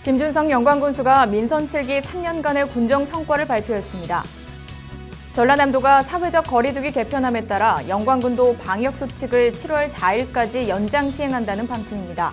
김준성 영광군수가 민선 7기 3년간의 군정 성과를 발표했습니다. 전라남도가 사회적 거리두기 개편함에 따라 영광군도 방역수칙을 7월 4일까지 연장 시행한다는 방침입니다.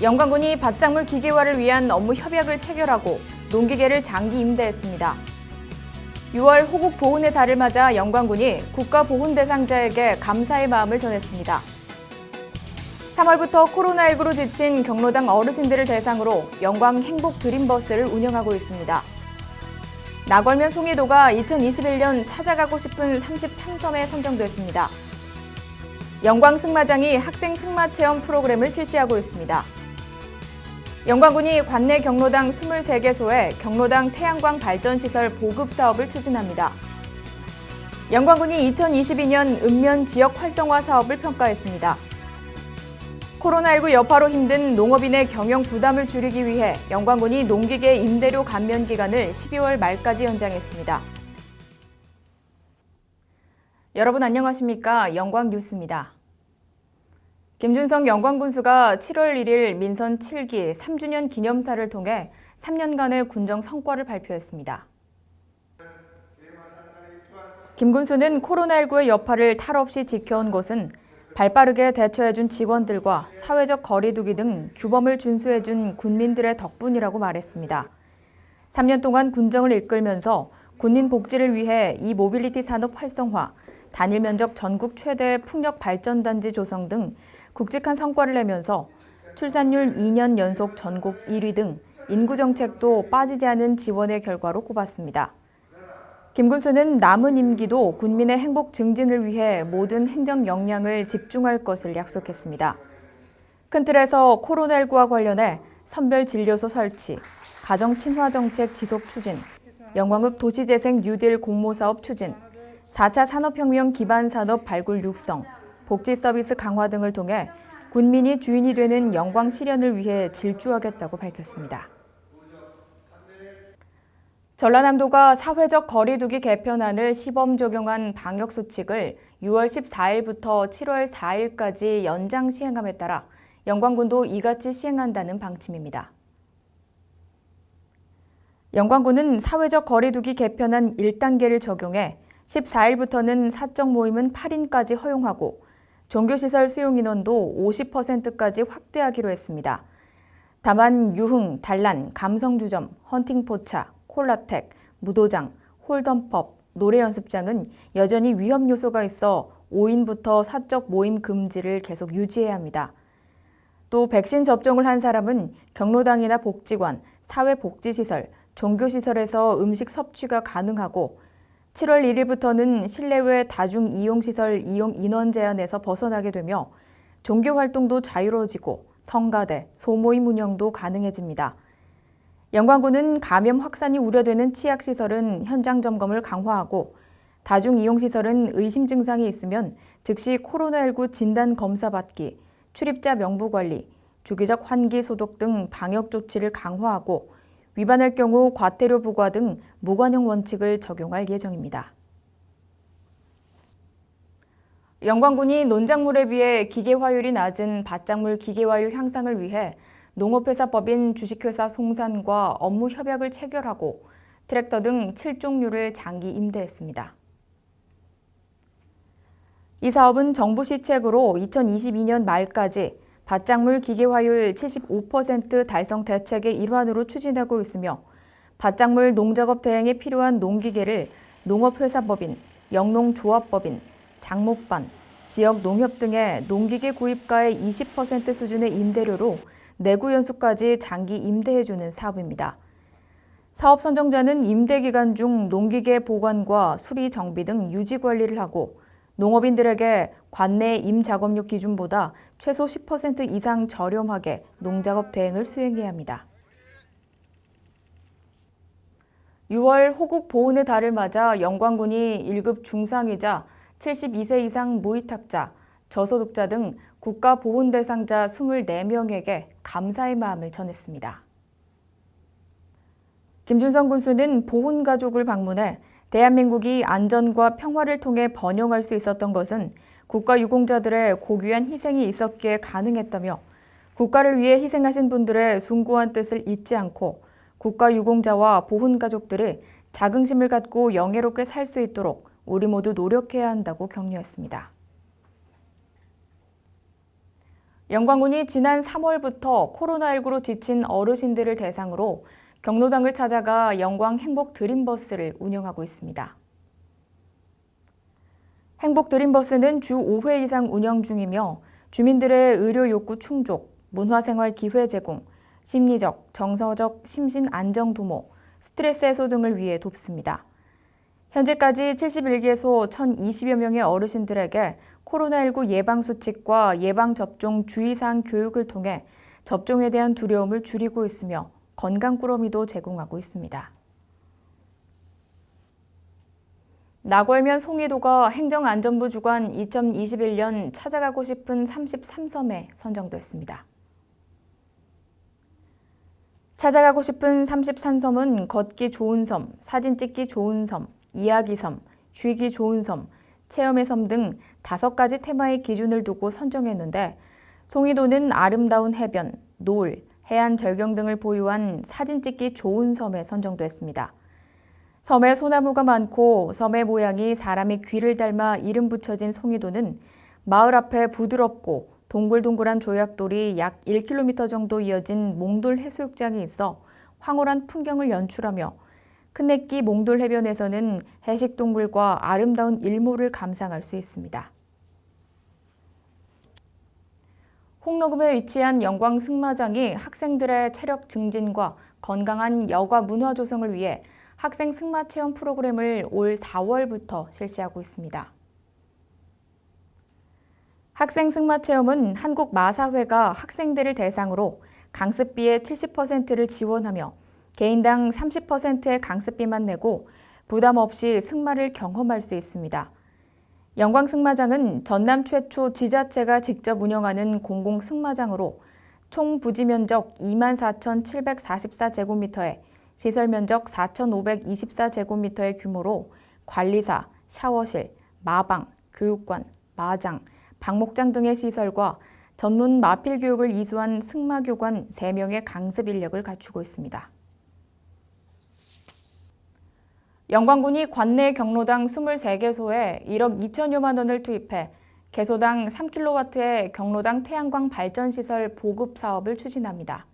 영광군이 밭작물 기계화를 위한 업무 협약을 체결하고 농기계를 장기 임대했습니다. 6월 호국 보훈의 달을 맞아 영광군이 국가보훈 대상자에게 감사의 마음을 전했습니다. 3월부터 코로나19로 지친 경로당 어르신들을 대상으로 영광 행복 드림버스를 운영하고 있습니다. 나궐면 송이도가 2021년 찾아가고 싶은 33섬에 선정됐습니다. 영광 승마장이 학생 승마 체험 프로그램을 실시하고 있습니다. 영광군이 관내 경로당 23개소에 경로당 태양광 발전시설 보급 사업을 추진합니다. 영광군이 2022년 읍면 지역 활성화 사업을 평가했습니다. 코로나19 여파로 힘든 농업인의 경영 부담을 줄이기 위해 영광군이 농기계 임대료 감면 기간을 12월 말까지 연장했습니다. 여러분 안녕하십니까? 영광뉴스입니다. 김준성 영광군수가 7월 1일 민선 7기 3주년 기념사를 통해 3년간의 군정 성과를 발표했습니다. 김 군수는 코로나19의 여파를 탈없이 지켜온 것은 발빠르게 대처해준 직원들과 사회적 거리두기 등 규범을 준수해준 군민들의 덕분이라고 말했습니다. 3년 동안 군정을 이끌면서 군민 복지를 위해 이모빌리티 산업 활성화, 단일 면적 전국 최대 풍력 발전단지 조성 등 굵직한 성과를 내면서 출산율 2년 연속 전국 1위 등 인구 정책도 빠지지 않은 지원의 결과로 꼽았습니다. 김 군수는 남은 임기도 군민의 행복 증진을 위해 모든 행정 역량을 집중할 것을 약속했습니다. 큰 틀에서 코로나19와 관련해 선별진료소 설치, 가정 친화 정책 지속 추진, 영광읍 도시재생 뉴딜 공모사업 추진, 4차 산업혁명 기반 산업 발굴 육성, 복지 서비스 강화 등을 통해 군민이 주인이 되는 영광 실현을 위해 질주하겠다고 밝혔습니다. 전라남도가 사회적 거리두기 개편안을 시범 적용한 방역수칙을 6월 14일부터 7월 4일까지 연장 시행함에 따라 영광군도 이같이 시행한다는 방침입니다. 영광군은 사회적 거리두기 개편안 1단계를 적용해 14일부터는 사적 모임은 8인까지 허용하고 종교시설 수용인원도 50%까지 확대하기로 했습니다. 다만 유흥, 단란, 감성주점, 헌팅포차, 콜라텍, 무도장, 홀덤펍, 노래연습장은 여전히 위험 요소가 있어 5인부터 사적 모임 금지를 계속 유지해야 합니다. 또 백신 접종을 한 사람은 경로당이나 복지관, 사회복지시설, 종교시설에서 음식 섭취가 가능하고 7월 1일부터는 실내외 다중이용시설 이용 인원 제한에서 벗어나게 되며 종교활동도 자유로워지고 성가대, 소모임 운영도 가능해집니다. 영광군은 감염 확산이 우려되는 치약시설은 현장 점검을 강화하고 다중이용시설은 의심 증상이 있으면 즉시 코로나19 진단 검사 받기, 출입자 명부 관리, 주기적 환기 소독 등 방역 조치를 강화하고 위반할 경우 과태료 부과 등 무관용 원칙을 적용할 예정입니다. 영광군이 논작물에 비해 기계화율이 낮은 밭작물 기계화율 향상을 위해 농업회사법인 주식회사 송산과 업무 협약을 체결하고 트랙터 등 7종류를 장기 임대했습니다. 이 사업은 정부 시책으로 2022년 말까지 밭작물 기계화율 75% 달성 대책의 일환으로 추진하고 있으며 밭작물 농작업 대행에 필요한 농기계를 농업회사법인, 영농조합법인, 장목반, 지역농협 등의 농기계 구입가의 20% 수준의 임대료로 내구 연수까지 장기 임대해주는 사업입니다. 사업 선정자는 임대 기간 중 농기계 보관과 수리 정비 등 유지 관리를 하고 농업인들에게 관내 임작업료 기준보다 최소 10% 이상 저렴하게 농작업 대행을 수행해야 합니다. 6월 호국 보훈의 달을 맞아 영광군이 1급 중상이자 72세 이상 무위탁자, 저소득자 등 국가보훈 대상자 24명에게 감사의 마음을 전했습니다. 김준성 군수는 보훈 가족을 방문해 대한민국이 안전과 평화를 통해 번영할 수 있었던 것은 국가 유공자들의 고귀한 희생이 있었기에 가능했다며 국가를 위해 희생하신 분들의 숭고한 뜻을 잊지 않고 국가 유공자와 보훈 가족들이 자긍심을 갖고 영예롭게 살 수 있도록 우리 모두 노력해야 한다고 격려했습니다. 영광군이 지난 3월부터 코로나19로 지친 어르신들을 대상으로 경로당을 찾아가 영광 행복 드림버스를 운영하고 있습니다. 행복 드림버스는 주 5회 이상 운영 중이며 주민들의 의료 욕구 충족, 문화생활 기회 제공, 심리적, 정서적 심신 안정 도모, 스트레스 해소 등을 위해 돕습니다. 현재까지 71개소 1,020여 명의 어르신들에게 코로나19 예방수칙과 예방접종 주의사항 교육을 통해 접종에 대한 두려움을 줄이고 있으며 건강꾸러미도 제공하고 있습니다. 나궐면 송이도가 행정안전부 주관 2021년 찾아가고 싶은 33섬에 선정됐습니다. 찾아가고 싶은 33섬은 걷기 좋은 섬, 사진 찍기 좋은 섬, 이야기섬, 쉬기 좋은 섬, 체험의 섬 등 5가지 테마의 기준을 두고 선정했는데 송이도는 아름다운 해변, 노을, 해안 절경 등을 보유한 사진 찍기 좋은 섬에 선정됐습니다. 섬에 소나무가 많고 섬의 모양이 사람의 귀를 닮아 이름 붙여진 송이도는 마을 앞에 부드럽고 동글동글한 조약돌이 약 1km 정도 이어진 몽돌 해수욕장이 있어 황홀한 풍경을 연출하며 큰내끼 몽돌 해변에서는 해식동물과 아름다운 일몰을 감상할 수 있습니다. 홍록음에 위치한 영광 승마장이 학생들의 체력 증진과 건강한 여가 문화 조성을 위해 학생 승마 체험 프로그램을 올 4월부터 실시하고 있습니다. 학생 승마 체험은 한국마사회가 학생들을 대상으로 강습비의 70%를 지원하며 개인당 30%의 강습비만 내고 부담 없이 승마를 경험할 수 있습니다. 영광 승마장은 전남 최초 지자체가 직접 운영하는 공공 승마장으로 총 부지 면적 24,744제곱미터에 시설 면적 4,524제곱미터의 규모로 관리사, 샤워실, 마방, 교육관, 마장, 방목장 등의 시설과 전문 마필 교육을 이수한 승마교관 3명의 강습 인력을 갖추고 있습니다. 영광군이 관내 경로당 23개소에 1억 2천여만 원을 투입해 개소당 3kW의 경로당 태양광 발전시설 보급 사업을 추진합니다.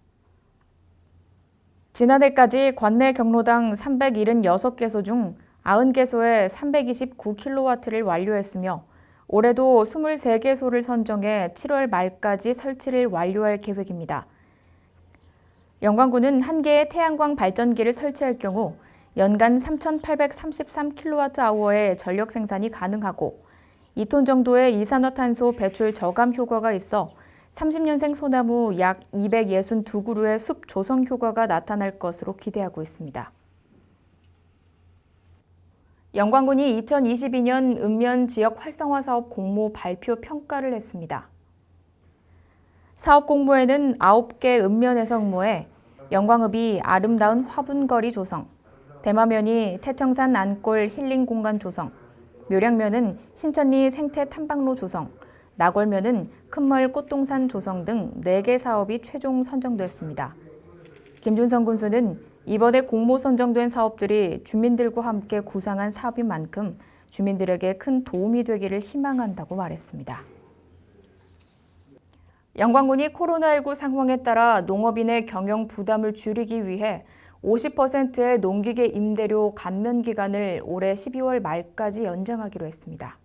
지난해까지 관내 경로당 376개소 중 90개소에 329kW를 완료했으며 올해도 23개소를 선정해 7월 말까지 설치를 완료할 계획입니다. 영광군은 1개의 태양광 발전기를 설치할 경우 연간 3,833kWh의 전력 생산이 가능하고 2톤 정도의 이산화탄소 배출 저감 효과가 있어 30년생 소나무 약 262그루의 숲 조성 효과가 나타날 것으로 기대하고 있습니다. 영광군이 2022년 읍면 지역 활성화 사업 공모 발표 평가를 했습니다. 사업 공모에는 9개 읍면에서 응모해 영광읍이 아름다운 화분거리 조성, 대마면이 태청산 안골 힐링 공간 조성, 묘량면은 신천리 생태 탐방로 조성, 나궐면은 큰멀 꽃동산 조성 등 4개 사업이 최종 선정됐습니다. 김준성 군수는 이번에 공모 선정된 사업들이 주민들과 함께 구상한 사업인 만큼 주민들에게 큰 도움이 되기를 희망한다고 말했습니다. 영광군이 코로나19 상황에 따라 농업인의 경영 부담을 줄이기 위해 50%의 농기계 임대료 감면 기간을 올해 12월 말까지 연장하기로 했습니다.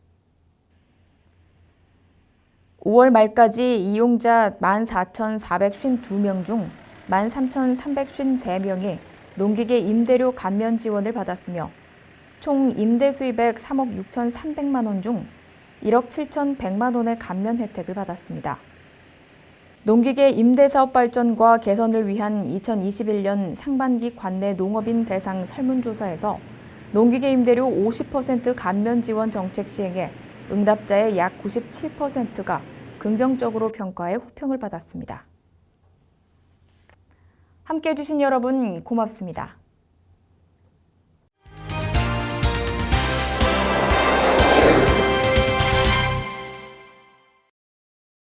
5월 말까지 이용자 14,452명 중 13,353명이 농기계 임대료 감면 지원을 받았으며 총 임대 수입액 3억 6,300만 원 중 1억 7,100만 원의 감면 혜택을 받았습니다. 농기계 임대사업 발전과 개선을 위한 2021년 상반기 관내 농업인 대상 설문조사에서 농기계 임대료 50% 감면 지원 정책 시행에 응답자의 약 97%가 긍정적으로 평가해 호평을 받았습니다. 함께해 주신 여러분 고맙습니다.